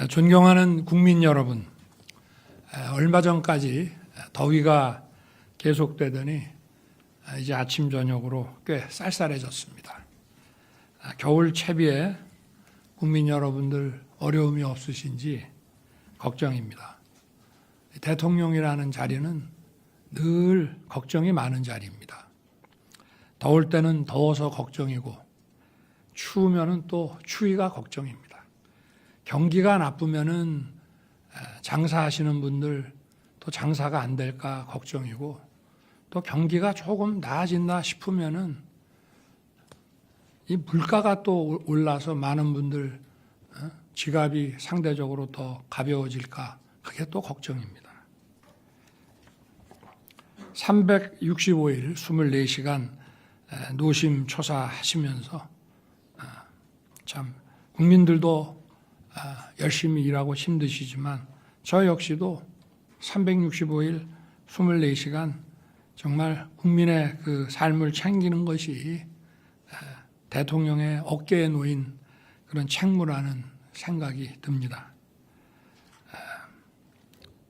존경하는 국민 여러분, 얼마 전까지 더위가 계속되더니 이제 아침 저녁으로 꽤 쌀쌀해졌습니다. 겨울 채비에 국민 여러분들 어려움이 없으신지 걱정입니다. 대통령이라는 자리는 늘 걱정이 많은 자리입니다. 더울 때는 더워서 걱정이고 추우면은 또 추위가 걱정입니다. 경기가 나쁘면은 장사하시는 분들 또 장사가 안 될까 걱정이고, 또 경기가 조금 나아진다 싶으면은 이 물가가 또 올라서 많은 분들 지갑이 상대적으로 더 가벼워질까, 그게 또 걱정입니다. 365일 24시간 노심초사하시면서 참 국민들도 열심히 일하고 힘드시지만 저 역시도 365일 24시간 정말 국민의 그 삶을 챙기는 것이 대통령의 어깨에 놓인 그런 책무라는 생각이 듭니다.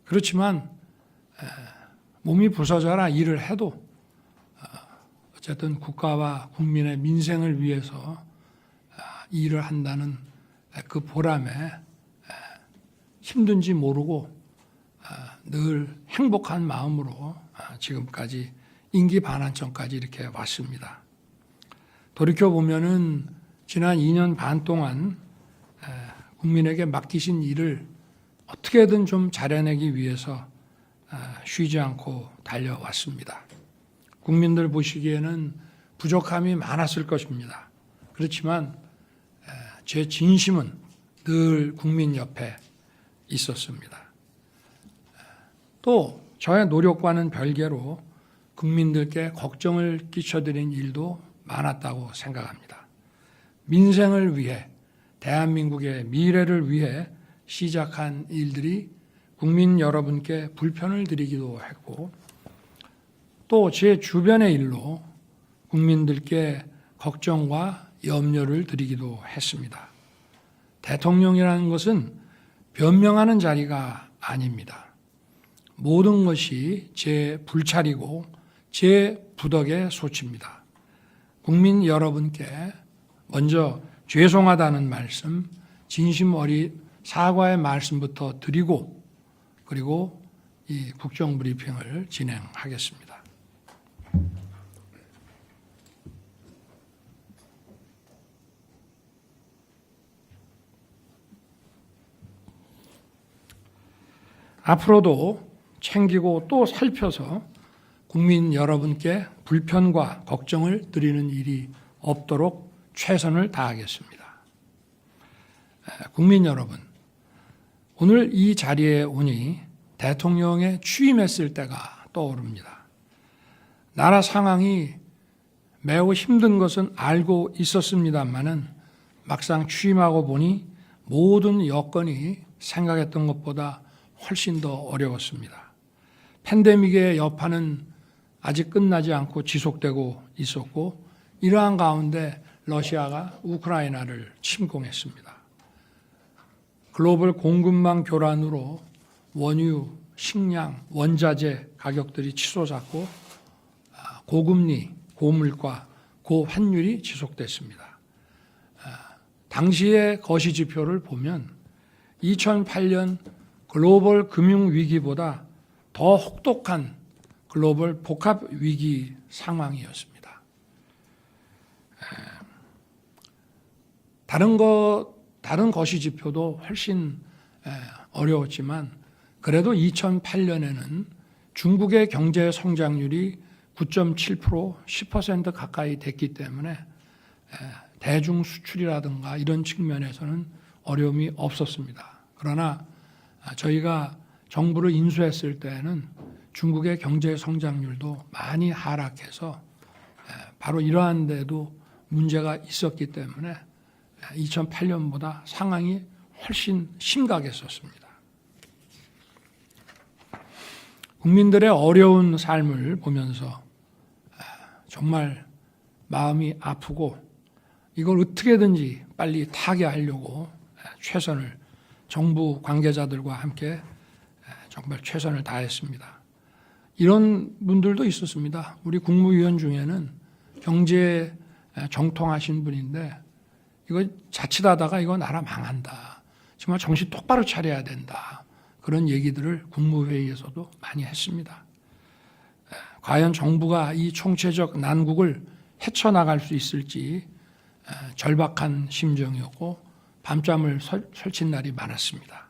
그렇지만 몸이 부서져라 일을 해도 어쨌든 국가와 국민의 민생을 위해서 일을 한다는 그 보람에 힘든지 모르고 늘 행복한 마음으로 지금까지 임기 반환점까지 이렇게 왔습니다. 돌이켜보면은 지난 2년 반 동안 국민에게 맡기신 일을 어떻게든 좀 잘해내기 위해서 쉬지 않고 달려왔습니다. 국민들 보시기에는 부족함이 많았을 것입니다. 그렇지만 제 진심은 늘 국민 옆에 있었습니다. 또 저의 노력과는 별개로 국민들께 걱정을 끼쳐드린 일도 많았다고 생각합니다. 민생을 위해, 대한민국의 미래를 위해 시작한 일들이 국민 여러분께 불편을 드리기도 했고, 또 제 주변의 일로 국민들께 걱정과 염려를 드리기도 했습니다. 대통령이라는 것은 변명하는 자리가 아닙니다. 모든 것이 제 불찰이고 제 부덕의 소치입니다. 국민 여러분께 먼저 죄송하다는 말씀, 진심 어린 사과의 말씀부터 드리고, 그리고 이 국정브리핑을 진행하겠습니다. 앞으로도 챙기고 또 살펴서 국민 여러분께 불편과 걱정을 드리는 일이 없도록 최선을 다하겠습니다. 국민 여러분, 오늘 이 자리에 오니 대통령에 취임했을 때가 떠오릅니다. 나라 상황이 매우 힘든 것은 알고 있었습니다마는 막상 취임하고 보니 모든 여건이 생각했던 것보다 훨씬 더 어려웠습니다. 팬데믹의 여파는 아직 끝나지 않고 지속되고 있었고, 이러한 가운데 러시아가 우크라이나를 침공했습니다. 글로벌 공급망 교란으로 원유, 식량, 원자재 가격들이 치솟았고, 고금리, 고물가, 고환율이 지속됐습니다. 당시의 거시지표를 보면 2008년 글로벌 금융위기보다 더 혹독한 글로벌 복합위기 상황이었습니다. 다른 거시지표도 훨씬 어려웠지만 그래도 2008년에는 중국의 경제 성장률이 9.7%, 10% 가까이 됐기 때문에 대중 수출이라든가 이런 측면에서는 어려움이 없었습니다. 그러나 저희가 정부를 인수했을 때에는 중국의 경제 성장률도 많이 하락해서 바로 이러한 데도 문제가 있었기 때문에 2008년보다 상황이 훨씬 심각했었습니다. 국민들의 어려운 삶을 보면서 정말 마음이 아프고 이걸 어떻게든지 빨리 타개하려고 최선을 정부 관계자들과 함께 정말 최선을 다했습니다. 이런 분들도 있었습니다. 우리 국무위원 중에는 경제에 정통하신 분인데 이거 자칫하다가 이거 나라 망한다. 정말 정신 똑바로 차려야 된다. 그런 얘기들을 국무회의에서도 많이 했습니다. 과연 정부가 이 총체적 난국을 헤쳐나갈 수 있을지 절박한 심정이었고 밤잠을 설친 날이 많았습니다.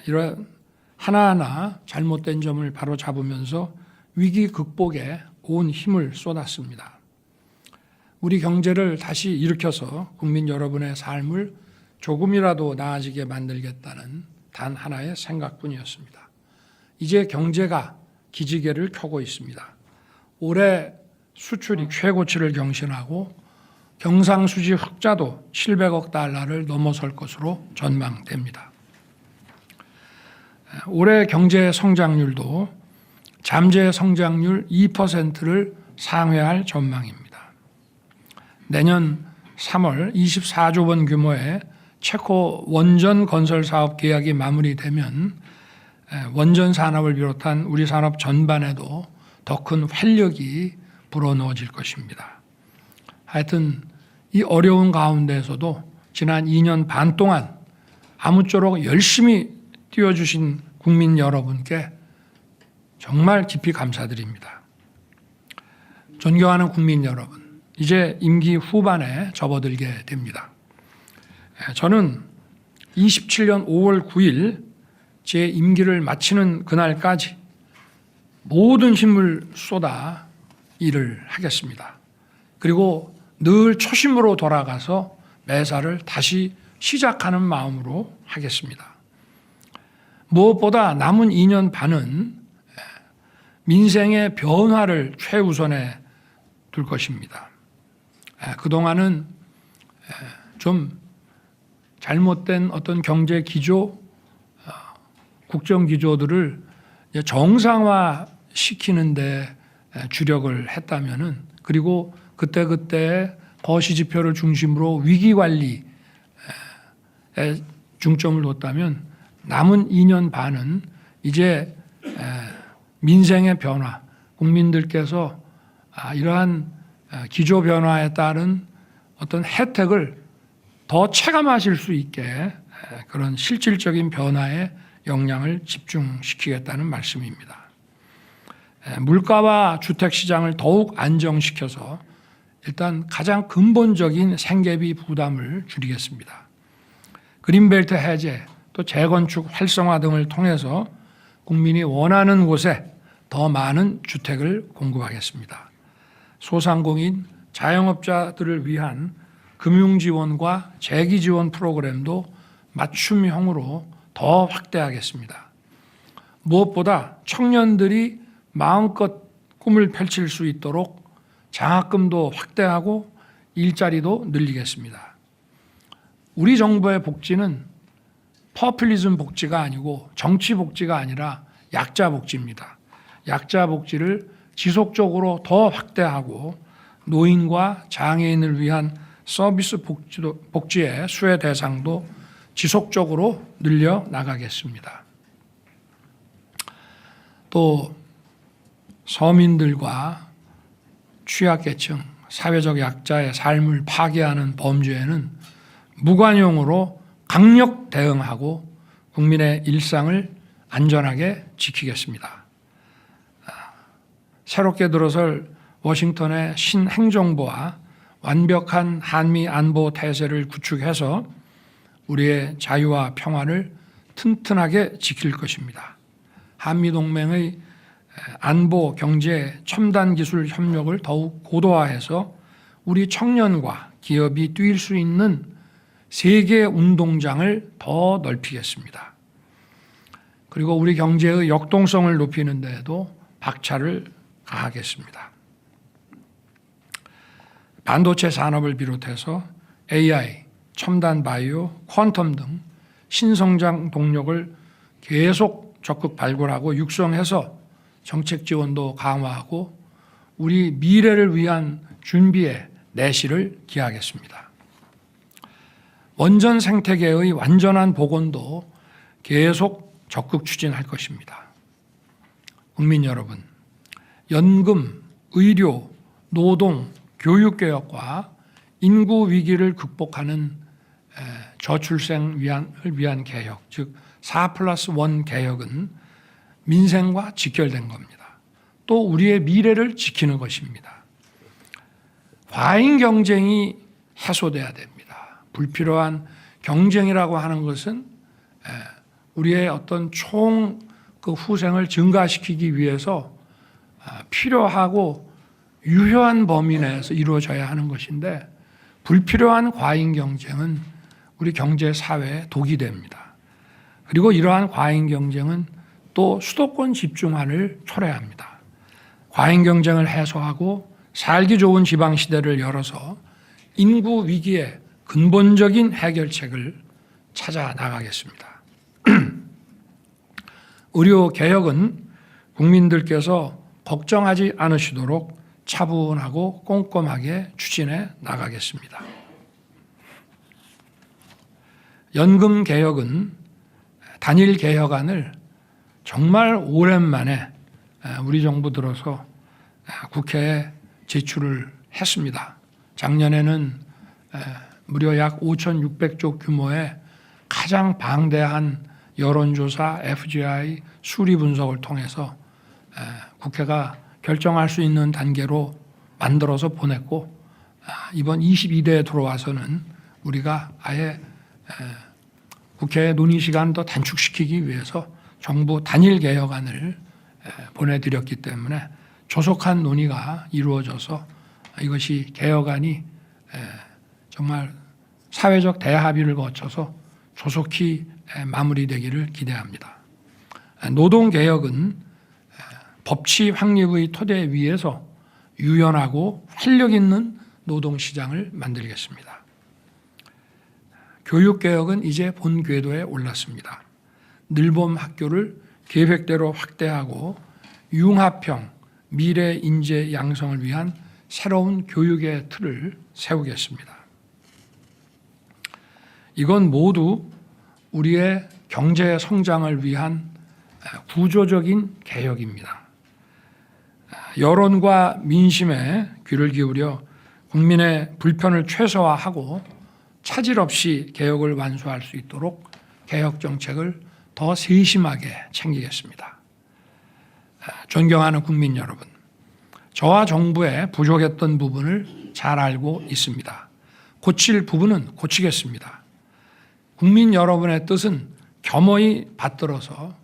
이런 하나하나 잘못된 점을 바로잡으면서 위기 극복에 온 힘을 쏟았습니다. 우리 경제를 다시 일으켜서 국민 여러분의 삶을 조금이라도 나아지게 만들겠다는 단 하나의 생각뿐이었습니다. 이제 경제가 기지개를 켜고 있습니다. 올해 수출이 최고치를 경신하고 경상수지 흑자도 700억 달러를 넘어설 것으로 전망됩니다. 올해 경제 성장률도 잠재 성장률 2%를 상회할 전망입니다. 내년 3월 24조 원 규모의 체코 원전 건설 사업 계약이 마무리되면 원전 산업을 비롯한 우리 산업 전반에도 더 큰 활력이 불어넣어질 것입니다. 하여튼 이 어려운 가운데에서도 지난 2년 반 동안 아무쪼록 열심히 뛰어주신 국민 여러분께 정말 깊이 감사드립니다. 존경하는 국민 여러분, 이제 임기 후반에 접어들게 됩니다. 저는 27년 5월 9일 제 임기를 마치는 그날까지 모든 힘을 쏟아 일을 하겠습니다. 그리고 늘 초심으로 돌아가서 매사를 다시 시작하는 마음으로 하겠습니다. 무엇보다 남은 2년 반은 민생의 변화를 최우선에 둘 것입니다. 그동안은 좀 잘못된 어떤 경제 기조, 국정 기조들을 정상화 시키는 데 주력을 했다면은, 그리고 그때그때 거시지표를 중심으로 위기 관리에 중점을 뒀다면 남은 2년 반은 이제 민생의 변화, 국민들께서 이러한 기조 변화에 따른 어떤 혜택을 더 체감하실 수 있게 그런 실질적인 변화에 역량을 집중시키겠다는 말씀입니다. 물가와 주택시장을 더욱 안정시켜서 일단 가장 근본적인 생계비 부담을 줄이겠습니다. 그린벨트 해제, 또 재건축 활성화 등을 통해서 국민이 원하는 곳에 더 많은 주택을 공급하겠습니다. 소상공인, 자영업자들을 위한 금융지원과 재기지원 프로그램도 맞춤형으로 더 확대하겠습니다. 무엇보다 청년들이 마음껏 꿈을 펼칠 수 있도록 장학금도 확대하고 일자리도 늘리겠습니다. 우리 정부의 복지는 퍼퓰리즘 복지가 아니고 정치 복지가 아니라 약자 복지입니다. 약자 복지를 지속적으로 더 확대하고 노인과 장애인을 위한 서비스 복지의 수혜 대상도 지속적으로 늘려 나가겠습니다. 또 서민들과 취약계층, 사회적 약자의 삶을 파괴하는 범죄에는 무관용으로 강력 대응하고 국민의 일상을 안전하게 지키겠습니다. 새롭게 들어설 워싱턴의 신행정부와 완벽한 한미 안보 태세를 구축해서 우리의 자유와 평화를 튼튼하게 지킬 것입니다. 한미동맹의 안보, 경제, 첨단 기술 협력을 더욱 고도화해서 우리 청년과 기업이 뛸 수 있는 세계 운동장을 더 넓히겠습니다. 그리고 우리 경제의 역동성을 높이는 데에도 박차를 가하겠습니다. 반도체 산업을 비롯해서 AI, 첨단 바이오, 퀀텀 등 신성장 동력을 계속 적극 발굴하고 육성해서 정책 지원도 강화하고 우리 미래를 위한 준비에 내실을 기하겠습니다. 원전 생태계의 완전한 복원도 계속 적극 추진할 것입니다. 국민 여러분, 연금, 의료, 노동, 교육개혁과 인구 위기를 극복하는 저출생을 위한 개혁, 즉 4+1 개혁은 민생과 직결된 겁니다. 또 우리의 미래를 지키는 것입니다. 과잉 경쟁이 해소돼야 됩니다. 불필요한 경쟁이라고 하는 것은 우리의 어떤 총 그 후생을 증가시키기 위해서 필요하고 유효한 범위 내에서 이루어져야 하는 것인데, 불필요한 과잉 경쟁은 우리 경제 사회에 독이 됩니다. 그리고 이러한 과잉 경쟁은 또 수도권 집중화를 초래합니다. 과잉 경쟁을 해소하고 살기 좋은 지방 시대를 열어서 인구 위기의 근본적인 해결책을 찾아 나가겠습니다. 의료 개혁은 국민들께서 걱정하지 않으시도록 차분하고 꼼꼼하게 추진해 나가겠습니다. 연금 개혁은 단일 개혁안을 정말 오랜만에 우리 정부 들어서 국회에 제출을 했습니다. 작년에는 무려 약 5,600조 규모의 가장 방대한 여론조사 FGI 수리 분석을 통해서 국회가 결정할 수 있는 단계로 만들어서 보냈고, 이번 22대에 들어와서는 우리가 아예 국회 논의 시간 더 단축시키기 위해서 정부 단일 개혁안을 보내드렸기 때문에 조속한 논의가 이루어져서 이것이 개혁안이 정말 사회적 대합의를 거쳐서 조속히 마무리되기를 기대합니다. 노동개혁은 법치 확립의 토대 위에서 유연하고 활력 있는 노동시장을 만들겠습니다. 교육개혁은 이제 본 궤도에 올랐습니다. 늘봄 학교를 계획대로 확대하고 융합형 미래 인재 양성을 위한 새로운 교육의 틀을 세우겠습니다. 이건 모두 우리의 경제 성장을 위한 구조적인 개혁입니다. 여론과 민심에 귀를 기울여 국민의 불편을 최소화하고 차질 없이 개혁을 완수할 수 있도록 개혁 정책을 더 세심하게 챙기겠습니다. 존경하는 국민 여러분, 저와 정부의 부족했던 부분을 잘 알고 있습니다. 고칠 부분은 고치겠습니다. 국민 여러분의 뜻은 겸허히 받들어서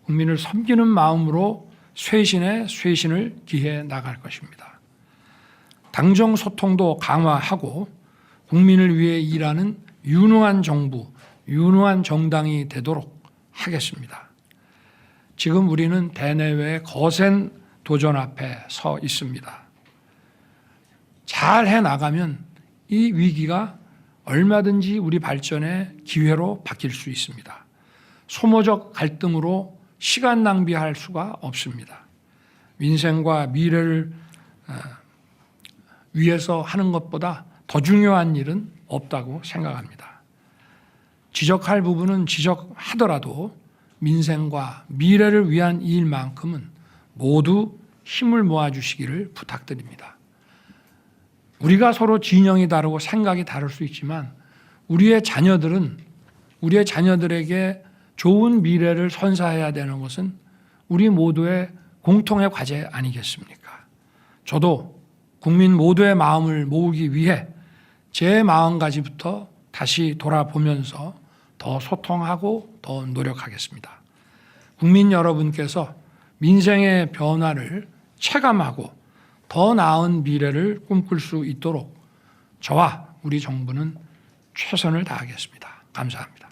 국민을 섬기는 마음으로 쇄신을 기해 나갈 것입니다. 당정 소통도 강화하고 국민을 위해 일하는 유능한 정부, 유능한 정당이 되도록 하겠습니다. 지금 우리는 대내외의 거센 도전 앞에 서 있습니다. 잘 해나가면 이 위기가 얼마든지 우리 발전의 기회로 바뀔 수 있습니다. 소모적 갈등으로 시간 낭비할 수가 없습니다. 민생과 미래를 위해서 하는 것보다 더 중요한 일은 없다고 생각합니다. 지적할 부분은 지적하더라도 민생과 미래를 위한 일만큼은 모두 힘을 모아주시기를 부탁드립니다. 우리가 서로 진영이 다르고 생각이 다를 수 있지만 우리의 자녀들에게 좋은 미래를 선사해야 되는 것은 우리 모두의 공통의 과제 아니겠습니까? 저도 국민 모두의 마음을 모으기 위해 제 마음가짐부터 다시 돌아보면서 더 소통하고 더 노력하겠습니다. 국민 여러분께서 민생의 변화를 체감하고 더 나은 미래를 꿈꿀 수 있도록 저와 우리 정부는 최선을 다하겠습니다. 감사합니다.